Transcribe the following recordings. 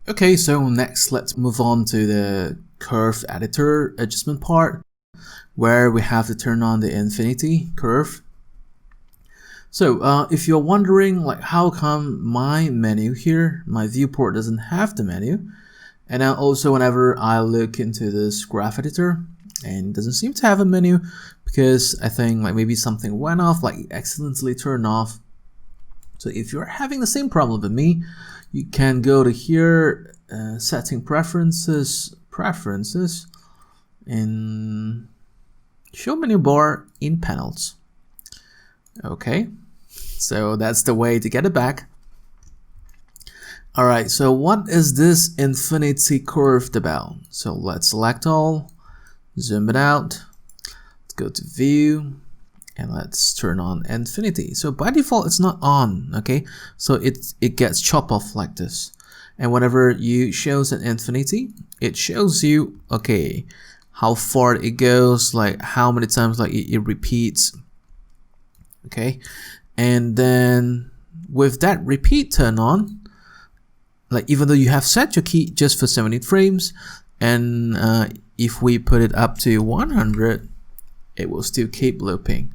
Okay, so next let's move on to the curve editor adjustment part, where we have to turn on the infinity curve. So if you're wondering like how come my menu here, my viewport doesn't have the menu, and now also whenever I look into this graph editor and it doesn't seem to have a menu, because I think like maybe something went off, like it accidentally turned off. So if you're having the same problem with me, you can go to here, setting preferences, and show menu bar in panels. Okay, so that's the way to get it back. Alright, so what is this infinity curve about? So let's select all, zoom it out, let's go to view, and let's turn on infinity. So by default it's not on, okay? So it gets chopped off like this. And whenever you shows an infinity, it shows you, okay, how far it goes, like how many times like it repeats. Okay, and then with that repeat turn on, like even though you have set your key just for 70 frames, and if we put it up to 100, it will still keep looping.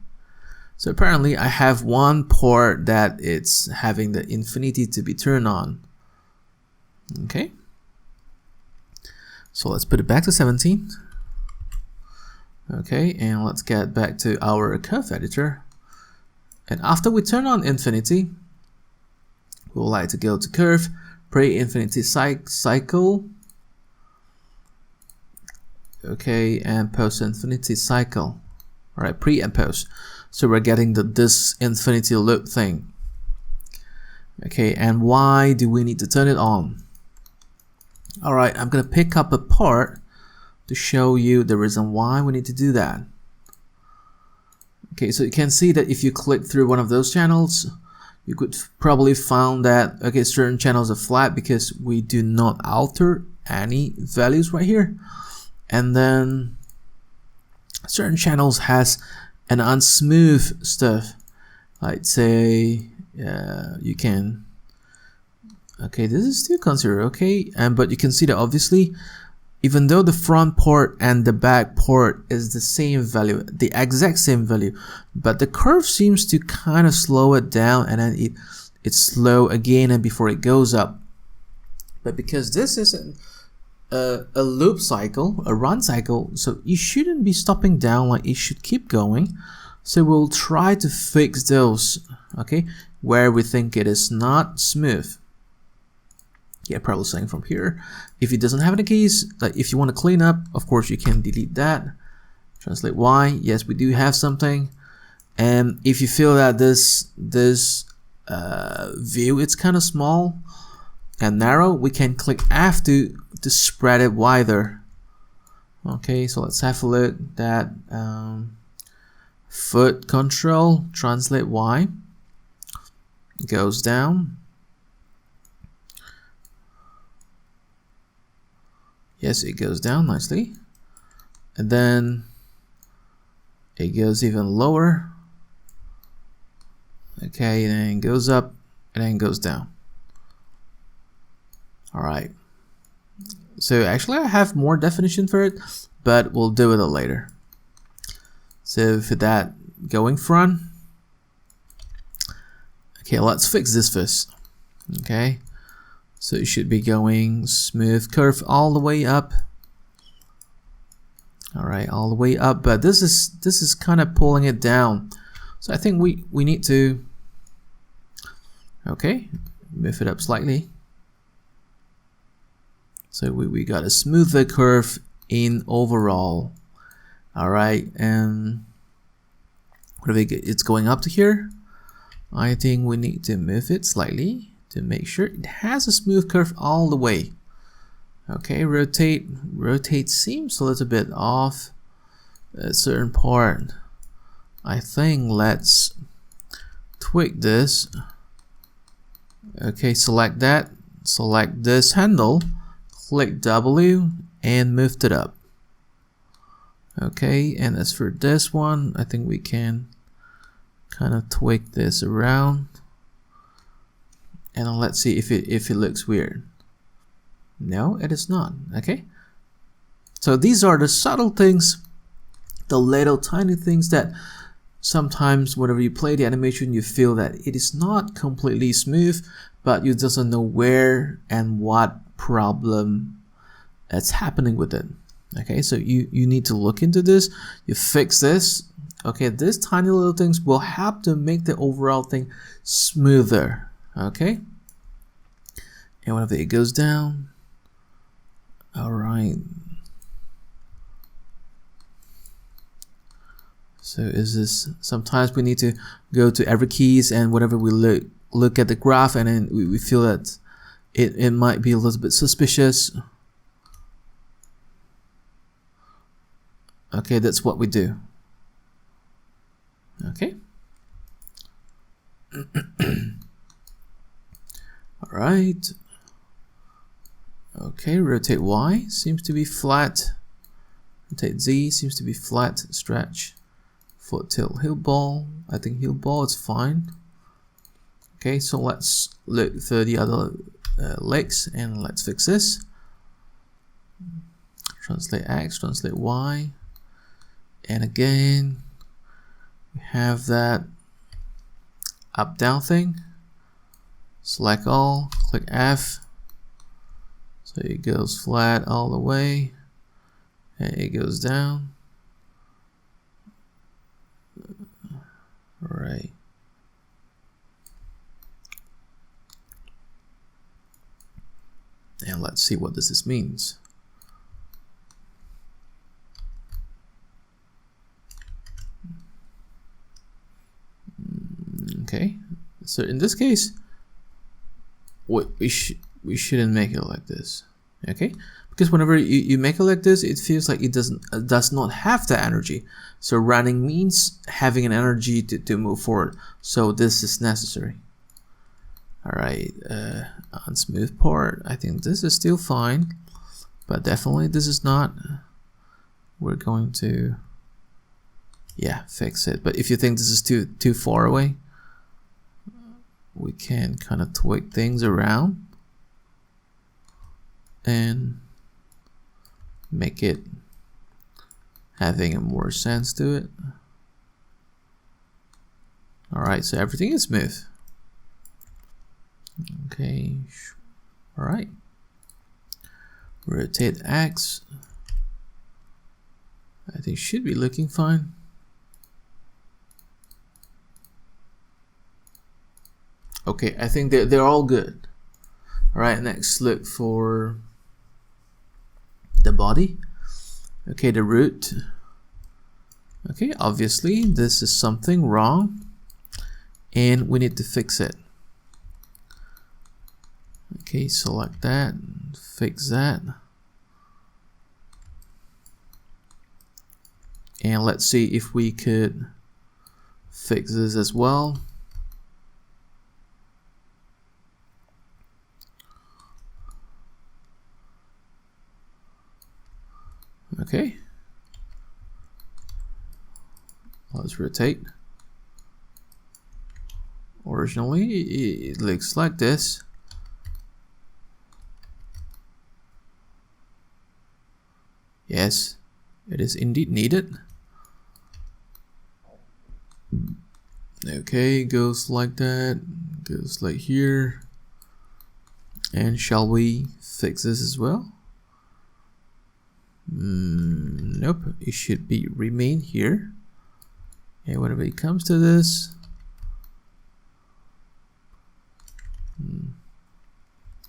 So apparently I have one port that it's having the infinity to be turned on. Okay, so let's put it back to 17. Okay, and let's get back to our curve editor. And after we turn on infinity, we would like to go to curve, pre-infinity cycle, okay, and post-infinity cycle. All right, pre and post. So we're getting this infinity loop thing. Okay, and why do we need to turn it on? All right, I'm gonna pick up a part to show you the reason why we need to do that. Okay, so you can see that if you click through one of those channels, you could probably found that, okay, certain channels are flat because we do not alter any values right here. And then certain channels has an unsmooth stuff. Like say, you can, okay, this is still considered okay. But you can see that obviously, even though the front port and the back port is the same value, the exact same value, but the curve seems to kind of slow it down, and then it's slow again and before it goes up. But because this is a loop cycle, a run cycle, so you shouldn't be stopping down, like it should keep going. So we'll try to fix those, okay, where we think it is not smooth. Yeah, probably saying from here. If it doesn't have any keys, like if you want to clean up, of course you can delete that. Translate Y. Yes, we do have something. And if you feel that this view it's kind of small and narrow, we can click F to spread it wider. Okay, so let's have a look. That foot control, translate Y, goes down. Yes, it goes down nicely, and then it goes even lower. Okay, and then it goes up and then goes down. All right, so actually I have more definition for it, but we'll do it later. So for that, going front. Okay, let's fix this first. Okay, so it should be going smooth curve all the way up. All right, all the way up, but this is kind of pulling it down. So I think we need to, okay, move it up slightly. So we got a smoother curve in overall. All right, and it's going up to here. I think we need to move it slightly to make sure it has a smooth curve all the way. Okay, rotate seems a little bit off a certain part. I think let's tweak this. Okay, select that, select this handle, click W and move it up. Okay, and as for this one, I think we can kind of tweak this around, and let's see if it looks weird. No, it is not. Okay, so these are the subtle things, the little tiny things that sometimes whenever you play the animation you feel that it is not completely smooth, but you doesn't know where and what problem that's happening with it. Okay, so you need to look into this, you fix this. Okay, these tiny little things will help to make the overall thing smoother. Okay, and whenever it goes down, all right. So is this, sometimes we need to go to every keys, and whenever we look at the graph and then we feel that it might be a little bit suspicious. Okay, that's what we do. Okay. All right. Okay, rotate Y seems to be flat. Rotate Z seems to be flat. Stretch. Foot tilt heel ball. I think heel ball is fine. Okay, so let's look for the other legs and let's fix this. Translate X, translate Y. And again, we have that up down thing. Select all, click F. So it goes flat all the way. And it goes down. Right. And let's see what this means. Okay, so in this case, we shouldn't make it like this. Okay, because whenever you make it like this, it feels like it does not have the energy. So running means having an energy to move forward. So this is necessary. All right, on smooth part, I think this is still fine, but definitely this is not. We're going to, yeah, fix it. But if you think this is too far away, we can kind of tweak things around and make it having a more sense to it. All right, so everything is smooth. Okay, all right. Rotate X. I think should be looking fine. Okay, I think they're all good. All right, next look for the body. Okay, the root. Okay, obviously this is something wrong and we need to fix it. Okay, select that, fix that. And let's see if we could fix this as well. Okay, let's rotate. Originally it looks like this. Yes, it is indeed needed. Okay, goes like that, goes like here. And shall we fix this as well? Nope, it should be remain here. And whenever it comes to this,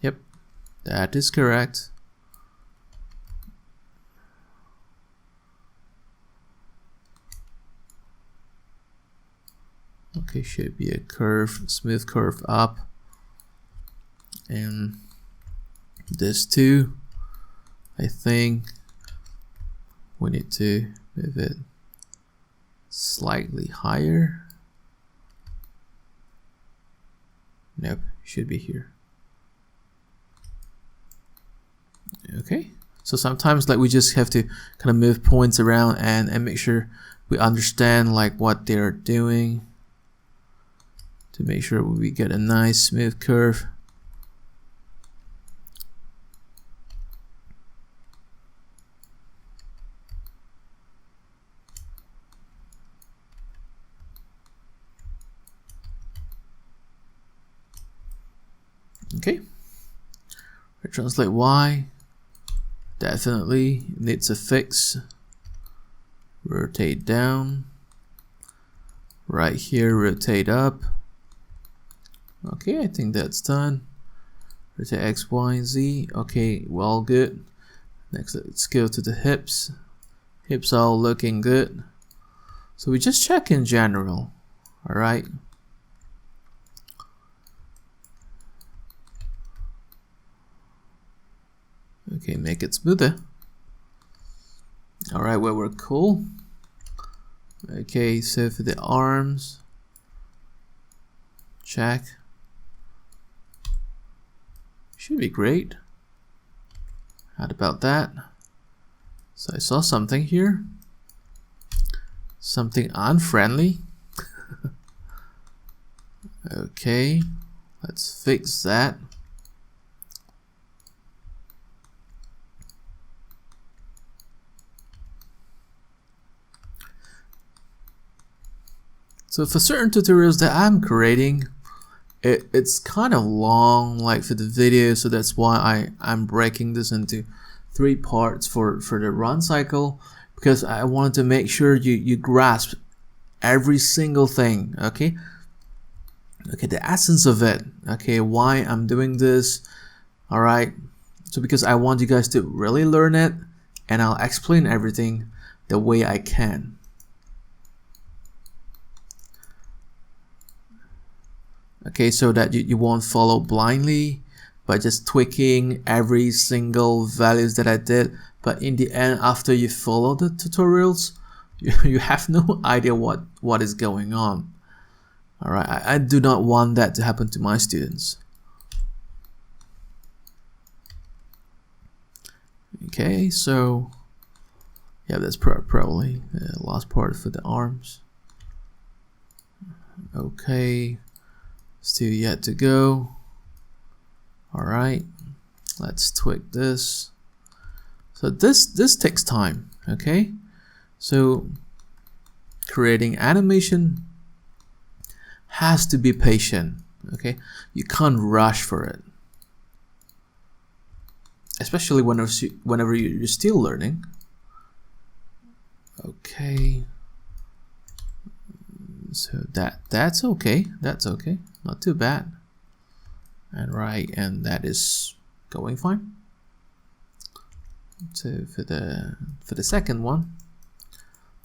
yep, that is correct. Okay, should be a curve, smooth curve up. And this too, I think we need to move it slightly higher. Nope, should be here. Okay, so sometimes like we just have to kind of move points around and make sure we understand like what they're doing to make sure we get a nice smooth curve. Okay, translate Y, definitely needs a fix. Rotate down, right here rotate up. Okay, I think that's done. Rotate X, Y, and Z. Okay, well, good. Next, let's go to the hips. Hips all looking good. So we just check in general. All right. Okay, make it smoother. All right, well, we're cool. Okay, so for the arms, check. Should be great. How about that? So I saw something here. Something unfriendly. Okay, let's fix that. So for certain tutorials that I'm creating, it's kind of long, like for the video, so that's why I'm breaking this into 3 parts for the run cycle, because I wanted to make sure you grasp every single thing. Okay, the essence of it. Okay, why I'm doing this. All right, so because I want you guys to really learn it, and I'll explain everything the way I can. Okay, so that you won't follow blindly by just tweaking every single values that I did, but in the end, after you follow the tutorials, you have no idea what is going on. All right, I do not want that to happen to my students. Okay, so yeah, that's probably the last part for the arms. Okay, still yet to go. All right, let's tweak this. So this takes time. Okay, so creating animation has to be patient. Okay, you can't rush for it, especially whenever you're still learning. Okay, so that's okay. That's okay. Not too bad. And right, and that is going fine. So for the second one,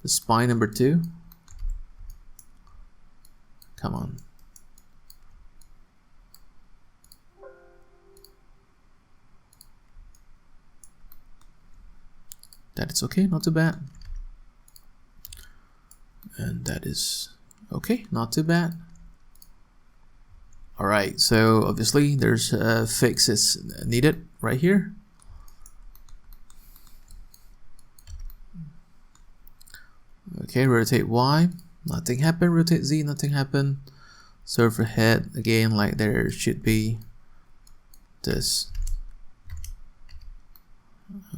the spine number 2. Come on. That is okay, not too bad. And that is okay, not too bad. All right, so obviously there's fixes needed right here. Okay, rotate Y, nothing happened. Rotate Z, nothing happened. Server head, again, like there should be this.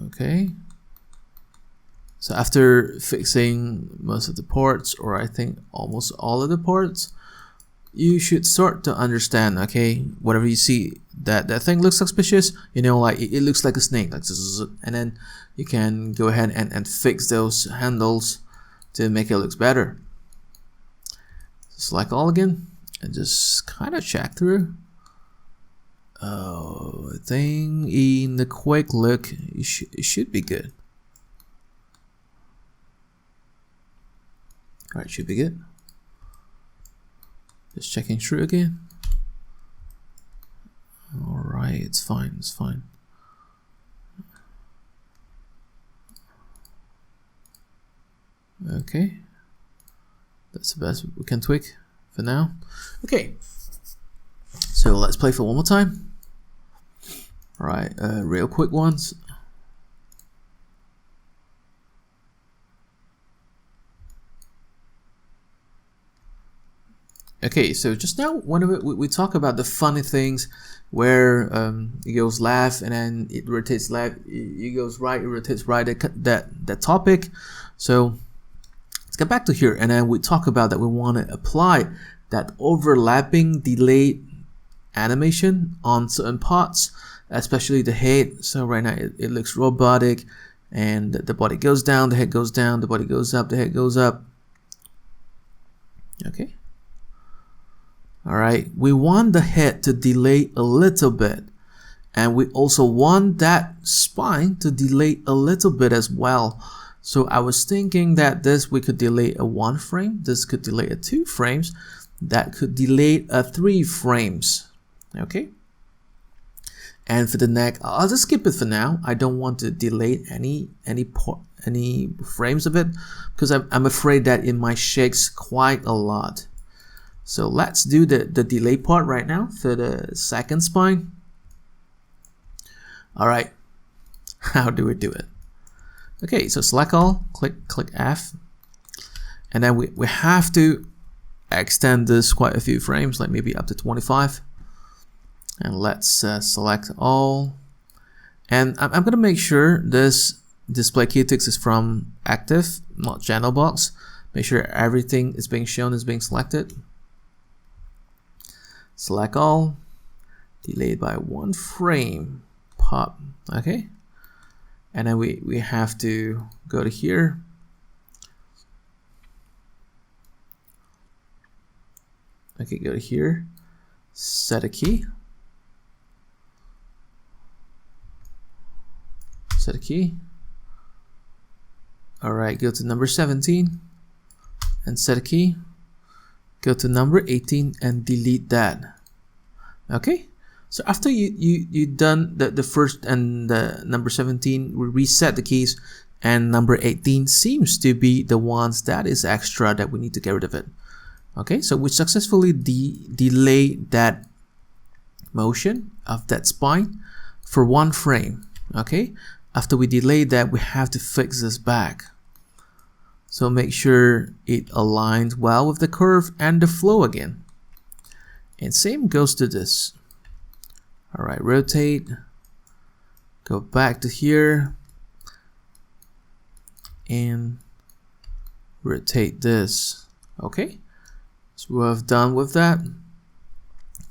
Okay, so after fixing most of the parts, or I think almost all of the parts, you should start to understand. Okay, whatever you see that thing looks suspicious, you know, like it looks like a snake, like zzz, and then you can go ahead and fix those handles to make it look better. Select all again and just kind of check through. Oh, thing in the quick look, it should be good. All right, should be good. Just checking through again. All right, it's fine. It's fine. Okay, that's the best we can tweak for now. Okay, so let's play for one more time. All right, real quick ones. Okay, so just now, whenever we talk about the funny things where it goes left and then it rotates left, it goes right, it rotates right, that topic. So let's get back to here, and then we talk about that we want to apply that overlapping delay animation on certain parts, especially the head. So right now it looks robotic, and the body goes down, the head goes down, the body goes up, the head goes up. Okay. All right, we want the head to delay a little bit, and we also want that spine to delay a little bit as well. So I was thinking that this we could delay a 1 frame, this could delay a 2 frames, that could delay a 3 frames. Okay. And for the neck, I'll just skip it for now. I don't want to delay any frames of it, because I'm afraid that it might shakes quite a lot. So let's do the delay part right now for the second spine. All right, how do we do it? Okay, so select all, click F, and then we have to extend this quite a few frames, like maybe up to 25. And let's select all, and I'm gonna make sure this display key ticks is from active, not channel box. Make sure everything is being shown is being selected. Select all, delayed by 1 frame, pop. Okay, and then we have to go to here, okay, go to here, set a key, set a key. All right, go to number 17 and set a key. Go to number 18 and delete that. Okay, so after you done the first and the number 17, we reset the keys, and number 18 seems to be the ones that is extra that we need to get rid of it. Okay, so we successfully delay that motion of that spine for 1 frame. Okay, after we delay that, we have to fix this back. So make sure it aligns well with the curve and the flow again. And same goes to this. All right, rotate, go back to here, and rotate this. Okay, so we're done with that.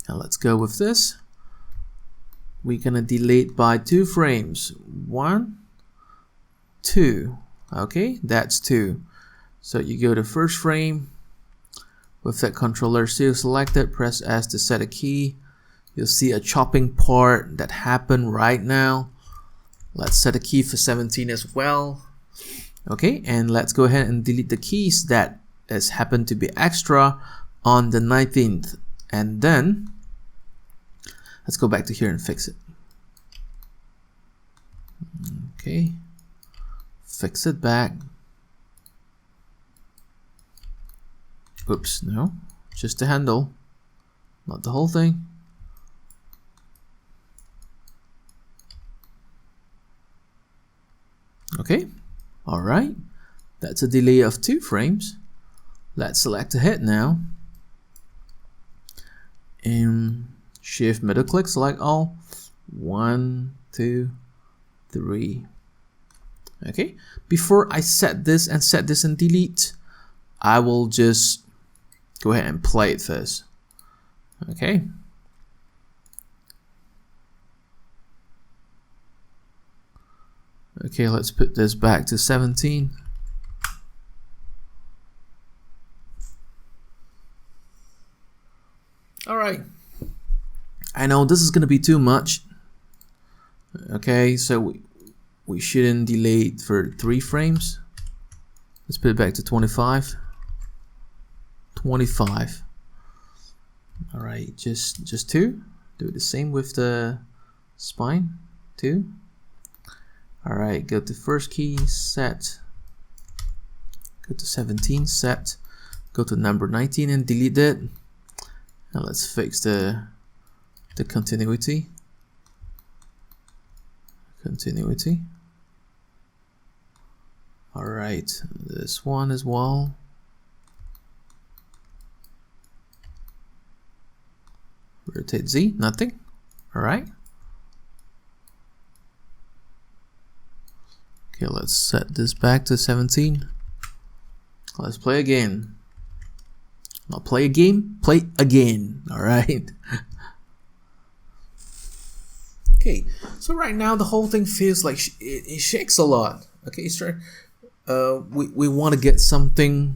Now let's go with this. We're gonna delete by 2 frames. 1, 2. Okay, that's 2. So you go to first frame with that controller still selected, press S to set a key. You'll see a chopping part that happened right now. Let's set a key for 17 as well. Okay, and let's go ahead and delete the keys that has happened to be extra on the 19th. And then let's go back to here and fix it. Okay, fix it back. Oops, no, just the handle, not the whole thing. Okay, all right, that's a delay of 2 frames. Let's select the head now, and shift middle click, select all. 1, 2, 3. Okay, before I set this and delete, I will just go ahead and play it first. Okay. Okay, let's put this back to 17. All right. I know this is going to be too much. Okay, so we shouldn't delay for 3 frames. Let's put it back to 25. 25. All right, just 2. Do the same with the spine. 2. All right, go to first key, set. Go to 17, set. Go to number 19 and delete it. Now let's fix the continuity. Continuity. All right, this one as well. Rotate Z, nothing. All right. Okay, let's set this back to 17. Let's play again. Not play a game, play again. All right. Okay, so right now the whole thing feels like it shakes a lot. Okay, so we want to get something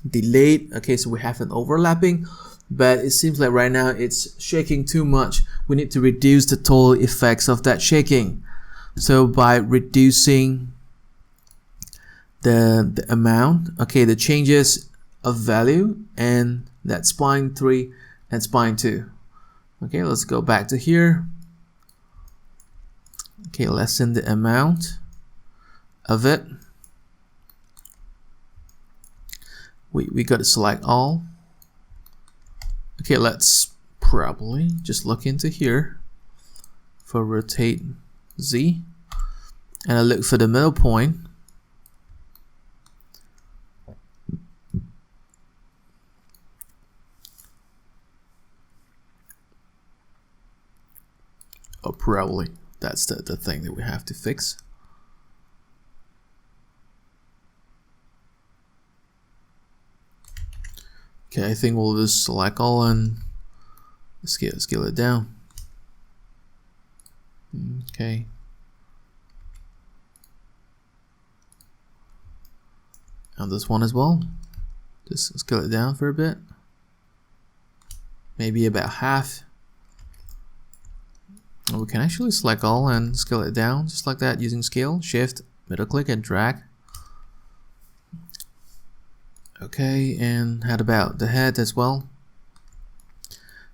delayed. Okay, so we have an overlapping, but it seems like right now it's shaking too much. We need to reduce the total effects of that shaking. So by reducing the amount, okay, the changes of value, and that spline 3 and spline 2. Okay, let's go back to here. Okay, lessen the amount of it. We got to select all. Okay, let's probably just look into here for rotate Z, and I look for the middle point. Oh, probably that's the thing that we have to fix. Okay, I think we'll just select all and scale it down. Okay. And this one as well. Just scale it down for a bit. Maybe about half. And we can actually select all and scale it down just like that using scale, shift, middle click and drag. Okay, and how about the head as well?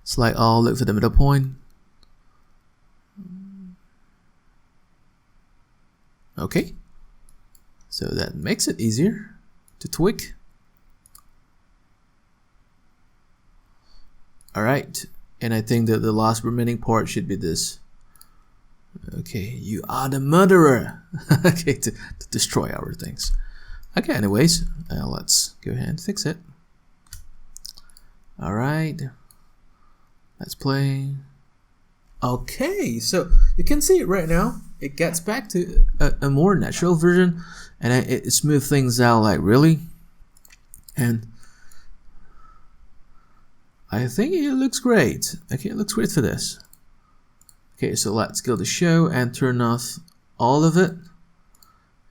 Select all, look for the middle point. Okay, so that makes it easier to tweak. Alright, and I think that the last remaining part should be this. Okay, you are the murderer. Okay, to destroy our things. Okay, anyways, let's go ahead and fix it. Alright, let's play. Okay, so you can see it right now. It gets back to a more natural version, and it smooths things out like really. And I think it looks great. Okay, it looks great for this. Okay, so let's go to show and turn off all of it.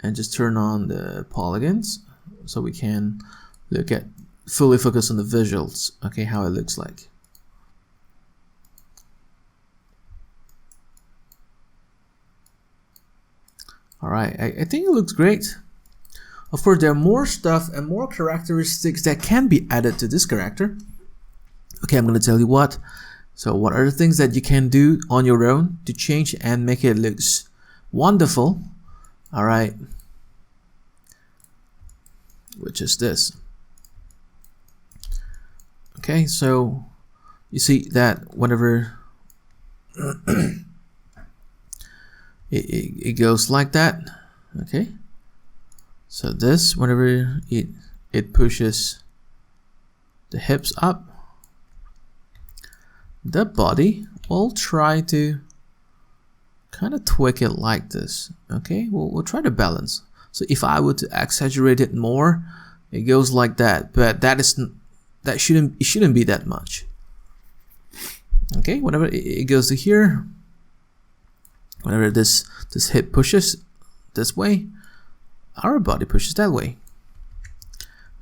And just turn on the polygons so we can look at fully focus on the visuals. Okay, how it looks like. Alright, I think it looks great. Of course, there are more stuff and more characteristics that can be added to this character. Okay, I'm going to tell you what. So what are the things that you can do on your own to change and make it look wonderful? Alright, which is this. Okay, so you see that whenever it goes like that. Okay, so this, whenever it pushes the hips up, the body will try to kind of tweak it like this. Okay, we'll try to balance. So if I were to exaggerate it more, it goes like that, but it shouldn't be that much. Okay, whenever it goes to here, whenever this hip pushes this way, our body pushes that way.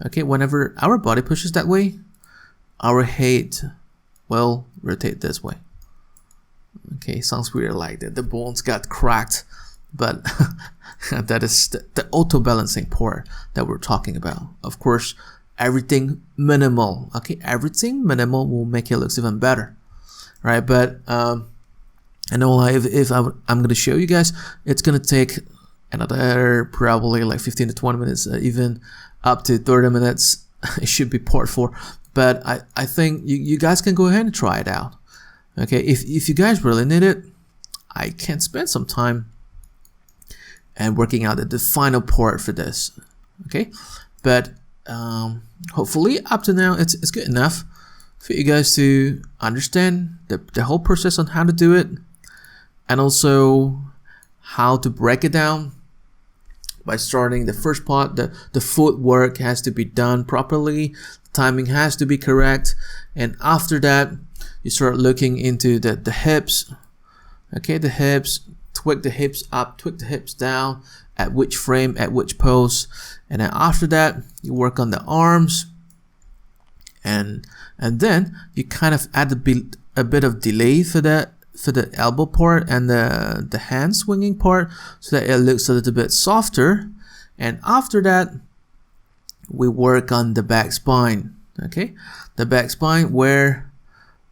Okay, whenever our body pushes that way, our head will rotate this way. Okay, sounds weird like that the bones got cracked, but that is the auto balancing part that we're talking about. Of course, everything minimal. Okay, everything minimal will make it look even better, right? But I know if I'm going to show you guys, it's going to take another probably like 15 to 20 minutes, even up to 30 minutes. It should be part 4, but I think you guys can go ahead and try it out. Okay, if you guys really need it, I can spend some time and working out the final part for this. Okay, but hopefully up to now it's good enough for you guys to understand the whole process on how to do it, and also how to break it down. By starting the first part, the footwork has to be done properly, timing has to be correct, and after that you start looking into the hips. Okay, the hips, tweak the hips up, tweak the hips down, at which frame, at which pose, and then after that you work on the arms, and then you kind of add a bit of delay for the elbow part and the hand swinging part, so that it looks a little bit softer. And after that we work on the back spine. Okay, the back spine, where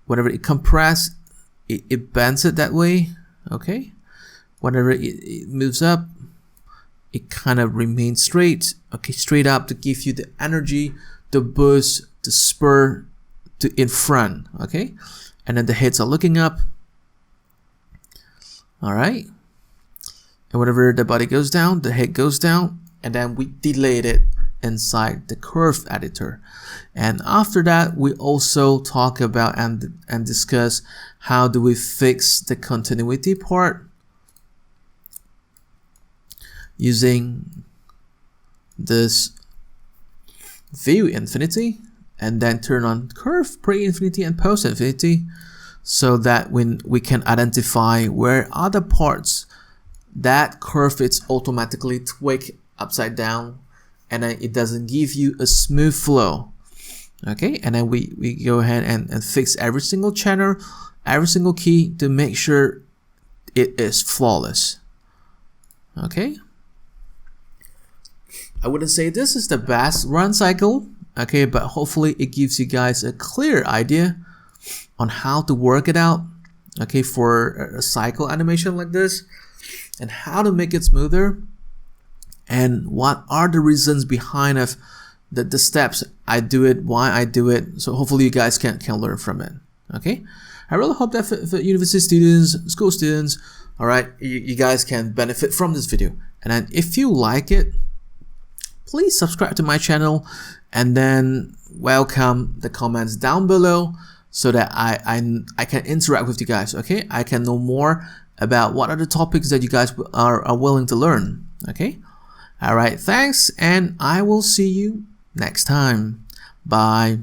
whenever it compresses, it bends it that way. Okay, whenever it moves up, it kind of remains straight. Okay, straight up to give you the energy, the boost, the spur to in front. Okay, and then the hips are looking up. All right, and whenever the body goes down, the head goes down, and then we delayed it inside the curve editor. And after that we also talk about and discuss how do we fix the continuity part using this view infinity, and then turn on curve pre-infinity and post-infinity, so that when we can identify where other parts that curve is automatically tweak upside down, and then it doesn't give you a smooth flow. Okay, and then we go ahead and fix every single channel, every single key, to make sure it is flawless. Okay, I wouldn't say this is the best run cycle, okay, but hopefully it gives you guys a clear idea on how to work it out, okay, for a cycle animation like this, and how to make it smoother, and what are the reasons behind of the steps I do it, why I do it. So hopefully you guys can learn from it. Okay, I really hope that for university students, school students, all right, you guys can benefit from this video. And then if you like it, please subscribe to my channel, and then welcome the comments down below, so that I can interact with you guys. Okay, I can know more about what are the topics that you guys are willing to learn. Okay, all right, thanks, and I will see you next time. Bye.